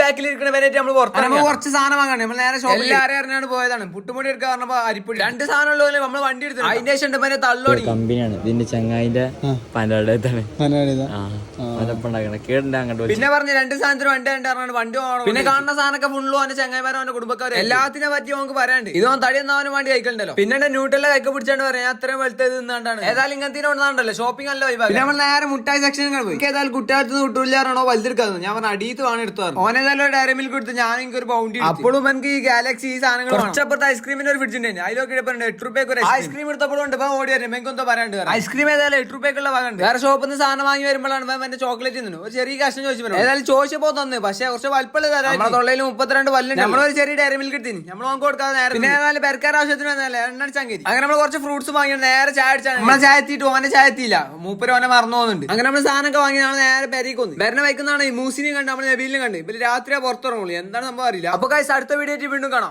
ബാക്കിൽ ഇരിക്കുന്ന വരെ നമ്മൾ കുറച്ച് സാധനം വാങ്ങാണ് നമ്മൾ നേരെ എല്ലാരും പോയതാണ് പുട്ടുമുടി എടുക്കാൻ പറഞ്ഞപ്പോ അരിപ്പൊടി 2 സാധനം ഉള്ളതുപോലെ നമ്മൾ വണ്ടി എടുത്തു അതിന്റെ ശേഷം തള്ളോടി കമ്പനിയാണ് ഇതിന്റെ ചങ്ങായിന്റെ പിന്നെ പറഞ്ഞ 2 സാധനത്തിന് വണ്ടി പോകണം പിന്നെ കാണുന്ന സാധനമൊക്കെ ഫുള്ളും അവന്റെ ചങ്ങായിമാരും അവന്റെ കുടുംബക്കാരും എല്ലാത്തിനെ പറ്റി നമുക്ക് പറയാണ്ട് ഇതോ തടി ഒന്നും വേണ്ടി കഴിക്കണ്ടല്ലോ പിന്നെ ന്യൂട്രല്ല കൈക്ക് പിടിച്ചാണ്ട് പറയാം അത്രയും വെളുത്തത് നിന്നാണ്ടാണ് ഏതായാലും ഇങ്ങനത്തെ ഒന്നാണ്ടല്ലോ ഷോപ്പിംഗ് അല്ല പിന്നെ നമ്മൾ നേരെ മുട്ടായി സെക്ഷനുകൾ പോയി ഏതായാലും കുട്ടികൾക്ക് കിട്ടൂലാണോ വലുതെടുക്കുന്നത് ഞാൻ പറഞ്ഞ അടിയത്ത് വേണം എടുത്തു ഓനേതായാലും ഡയറി മിൽക്ക് എടുത്ത് ഞാൻ എനിക്ക് ഒരു ബൗണ്ടി അപ്പോഴും എനിക്ക് ഈ ഗാലക്സി ഈ സാധനങ്ങൾ കുറച്ചപ്പുറത്ത് ഐസ്ക്രീമിന്റെ ഒരു ഫ്രിഡ്ജ് ഉണ്ട് അതിലൊക്കെ 8 രൂപയ്ക്ക് ഒരു ഐസ്ക്രീം എടുത്തപ്പോഴും ഉണ്ട് ഓടി വരും എനിക്ക് എന്തോ പറയാണ്ട് ഐസ്ക്രീം ഏതായാലും 8 രൂപയ്ക്കുള്ള വാങ്ങുന്നുണ്ട് വേറെ ഷോപ്പിൽ നിന്ന് സാധനം വാങ്ങി വരുമ്പോഴാണ് എന്റെ ചോക്ലേറ്റ് തിന്നു ഒരു ചെറിയ കഷ്ണം ചോദിച്ചു ഏതായാലും ചോദിച്ചപ്പോ തന്നെ പക്ഷെ കുറച്ച് വലുപ്പമുള്ള തരാം തൊള്ളയിൽ 32 വല്ലുണ്ട് നമ്മളൊരു ചെറിയ ഡയറി മിൽക്ക് എടുത്തിന് നമ്മൾ നമുക്ക് കൊടുക്കാതെ നേരെ പിന്നെ ഏതായാലും പെരക്കാർ ആവശ്യത്തിന് എണ്ണടിച്ചാങ്കി അങ്ങനെ നമ്മൾ കുറച്ച് ഫ്രൂട്ട്സ് വാങ്ങി നേരെ ചായ അടിച്ചാണ് നമ്മളെ ചായ എത്തിയിട്ട് ഓനെ ചായ എത്തിയില്ല മൂപ്പര് ഓനെ മറന്നു പോകുന്നുണ്ട് അങ്ങനെ നമ്മൾ സാധനമൊക്കെ വാങ്ങി നമ്മൾ നേരെ പെരയ്ക്ക് വന്നു വരണ വയ്ക്കുന്നതാണ് ഈ മൂസിനെയും കണ്ട് നമ്മൾ നബീലിനും കണ്ട് ഇപ്പൊ രാത്രിയാ പുറത്തിറങ്ങുള്ളൂ എന്താണ് സംഭവം അറിയില്ല അപ്പൊ അടുത്ത വീഡിയോ വീണ്ടും കാണാം.